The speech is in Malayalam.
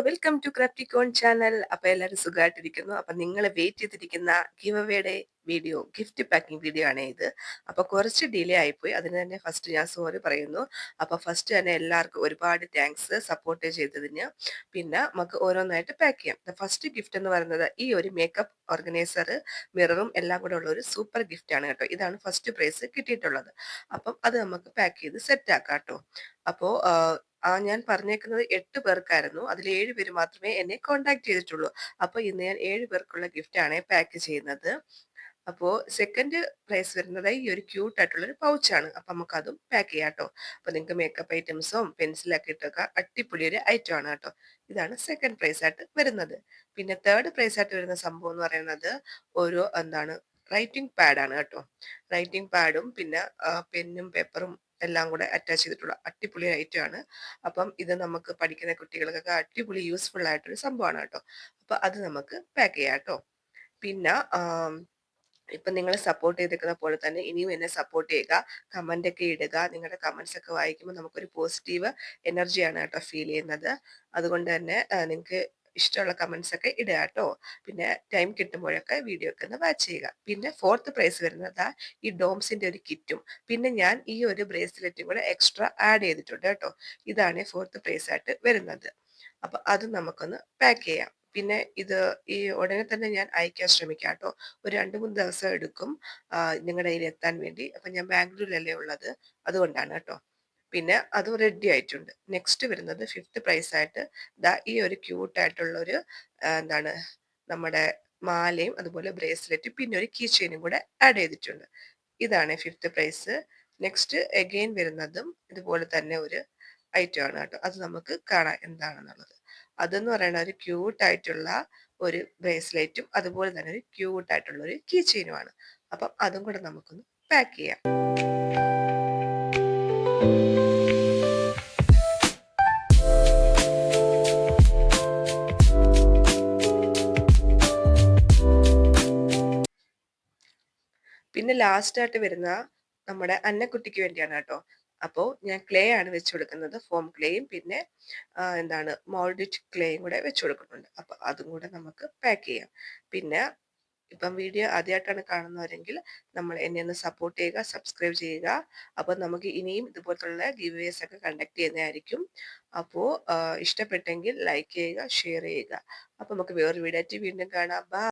Welcome to ക്രാഫ്റ്റിക്കോൺ channel. അപ്പൊ എല്ലാവരും സുഖമായിട്ടിരിക്കുന്നു. അപ്പൊ നിങ്ങൾ വെയിറ്റ് ചെയ്തിരിക്കുന്ന ഗിവ് അവേയുടെ വീഡിയോ, ഗിഫ്റ്റ് പാക്കിംഗ് വീഡിയോ ആണ് ഇത്. അപ്പൊ കുറച്ച് ഡിലേ ആയിപ്പോയി. അതിന് തന്നെ ഫസ്റ്റ് ഞാൻ സോറി പറയുന്നു. അപ്പൊ ഫസ്റ്റ് തന്നെ എല്ലാവർക്കും ഒരുപാട് താങ്ക്സ് സപ്പോർട്ട് ചെയ്തതിന്. പിന്നെ നമുക്ക് ഓരോന്നായിട്ട് പാക്ക് ചെയ്യാം. ഫസ്റ്റ് ഗിഫ്റ്റ് എന്ന് പറയുന്നത് ഈ ഒരു മേക്കപ്പ് ഓർഗനൈസർ, മിററും എല്ലാം കൂടെ ഉള്ള ഒരു സൂപ്പർ ഗിഫ്റ്റ് ആണ് കേട്ടോ. ഇതാണ് ഫസ്റ്റ് പ്രൈസ് കിട്ടിയിട്ടുള്ളത്. അപ്പം അത് നമുക്ക് പാക്ക് ചെയ്ത് സെറ്റ് ആക്കാം കേട്ടോ. അപ്പോൾ ഞാൻ പറഞ്ഞേക്കുന്നത് 8 പേർക്കായിരുന്നു. അതിൽ 7 പേര് മാത്രമേ എന്നെ കോൺടാക്ട് ചെയ്തിട്ടുള്ളൂ. അപ്പോൾ ഇന്ന് ഞാൻ 7 പേർക്കുള്ള ഗിഫ്റ്റാണ് പാക്ക് ചെയ്യുന്നത്. അപ്പോൾ സെക്കൻഡ് പ്രൈസ് വരുന്നത് ഈ ഒരു ക്യൂട്ട് ആയിട്ടുള്ള ഒരു പൗച്ചാണ്. അപ്പം നമുക്കതും പാക്ക് ചെയ്യാം കേട്ടോ. അപ്പോൾ നിങ്ങൾക്ക് മേക്കപ്പ് ഐറ്റംസും പെൻസിലൊക്കെ ഇട്ടൊക്കെ അടിപൊളി ഒരു ഐറ്റം ആണ് കേട്ടോ. ഇതാണ് സെക്കൻഡ് പ്രൈസ് ആയിട്ട് വരുന്നത്. പിന്നെ തേർഡ് പ്രൈസ് ആയിട്ട് വരുന്ന സംഭവം എന്ന് പറയുന്നത് ഒരു റൈറ്റിംഗ് പാഡാണ് കേട്ടോ. റൈറ്റിംഗ് പാഡും പിന്നെ പെന്നും പേപ്പറും എല്ലാം കൂടെ അറ്റാച്ച് ചെയ്തിട്ടുള്ള അടിപൊളി ഐറ്റം ആണ്. അപ്പം ഇത് നമുക്ക് പഠിക്കുന്ന കുട്ടികൾക്കൊക്കെ അടിപൊളി യൂസ്ഫുൾ ആയിട്ടൊരു സംഭവമാണ് കേട്ടോ. അപ്പൊ അത് നമുക്ക് പാക്ക് ചെയ്യാം കേട്ടോ. പിന്നെ ഇപ്പൊ നിങ്ങൾ സപ്പോർട്ട് ചെയ്തിരിക്കുന്ന പോലെ തന്നെ ഇനിയും എന്നെ സപ്പോർട്ട് ചെയ്യുക. കമന്റ് ഒക്കെ ഇടുക. നിങ്ങളുടെ കമന്റ്സ് ഒക്കെ വായിക്കുമ്പോൾ നമുക്കൊരു പോസിറ്റീവ് എനർജിയാണ് കേട്ടോ ഫീൽ ചെയ്യുന്നത്. അതുകൊണ്ട് തന്നെ നിങ്ങൾക്ക് ഇഷ്ടമുള്ള കമന്റ്സ് ഒക്കെ ഇടുക കേട്ടോ. പിന്നെ ടൈം കിട്ടുമ്പോഴൊക്കെ വീഡിയോ ഒക്കെ ഒന്ന് വാച്ച് ചെയ്യുക. പിന്നെ ഫോർത്ത് പ്രൈസ് വരുന്നത് ഈ ഡോംസിന്റെ ഒരു കിറ്റും പിന്നെ ഞാൻ ഈ ഒരു ബ്രേസ്ലെറ്റും കൂടെ എക്സ്ട്രാ ആഡ് ചെയ്തിട്ടുണ്ട് കേട്ടോ. ഇതാണ് ഫോർത്ത് പ്രൈസ് ആയിട്ട് വരുന്നത്. അപ്പൊ അത് നമുക്കൊന്ന് പാക്ക് ചെയ്യാം. പിന്നെ ഇത് ഈ ഉടനെ തന്നെ ഞാൻ അയക്കാൻ ശ്രമിക്കാം കേട്ടോ. ഒരു 2-3 ദിവസം എടുക്കും നിങ്ങളുടെ കയ്യിൽ എത്താൻ വേണ്ടി. അപ്പൊ ഞാൻ ബാംഗ്ലൂരിലല്ലേ ഉള്ളത്, അതുകൊണ്ടാണ് കേട്ടോ. പിന്നെ അതും റെഡി ആയിട്ടുണ്ട്. നെക്സ്റ്റ് വരുന്നത് ഫിഫ്ത്ത് പ്രൈസ് ആയിട്ട് ഈ ഒരു ക്യൂട്ട് ആയിട്ടുള്ള ഒരു എന്താണ് നമ്മുടെ മാലയും അതുപോലെ ബ്രേസ്ലെറ്റ് പിന്നെ ഒരു കീ ചെയിനും കൂടെ ആഡ് ചെയ്തിട്ടുണ്ട്. ഇതാണ് ഫിഫ്ത്ത് പ്രൈസ്. നെക്സ്റ്റ് അഗെയിൻ വരുന്നതും ഇതുപോലെ തന്നെ ഒരു ഐറ്റം ആണ് കേട്ടോ. അത് നമുക്ക് കാണാം എന്താണെന്നുള്ളത്. അതെന്ന് പറയുന്ന ഒരു ക്യൂട്ട് ആയിട്ടുള്ള ഒരു ബ്രേസ്ലെറ്റും അതുപോലെ തന്നെ ഒരു ക്യൂട്ട് ആയിട്ടുള്ള ഒരു കീ ചെയിനുമാണ്. അപ്പം അതും കൂടെ നമുക്കൊന്ന് പാക്ക് ചെയ്യാം. പിന്നെ ലാസ്റ്റ് ആയിട്ട് വരുന്ന നമ്മുടെ അന്നക്കുട്ടിക്ക് വേണ്ടിയാണ് കേട്ടോ. അപ്പോൾ ഞാൻ ക്ലേ ആണ് വെച്ച് കൊടുക്കുന്നത്. ഫോം ക്ലേയും പിന്നെ മോൾഡിഡ് ക്ലേയും കൂടെ വെച്ച് കൊടുക്കുന്നുണ്ട്. അപ്പൊ അതും കൂടെ നമുക്ക് പാക്ക് ചെയ്യാം. പിന്നെ ഇപ്പം വീഡിയോ ആദ്യമായിട്ടാണ് കാണുന്നവരെങ്കിൽ എന്നെ ഒന്ന് സപ്പോർട്ട് ചെയ്യുക, സബ്സ്ക്രൈബ് ചെയ്യുക. അപ്പോൾ നമുക്ക് ഇനിയും ഇതുപോലത്തുള്ള ഗിവേസ് ഒക്കെ കണ്ടക്ട് ചെയ്യുന്നതായിരിക്കും. അപ്പോൾ ഇഷ്ടപ്പെട്ടെങ്കിൽ ലൈക്ക് ചെയ്യുക, ഷെയർ ചെയ്യുക. അപ്പോൾ നമുക്ക് വേറൊരു വീഡിയോ ആയിട്ട് വീണ്ടും കാണാം. ബൈ.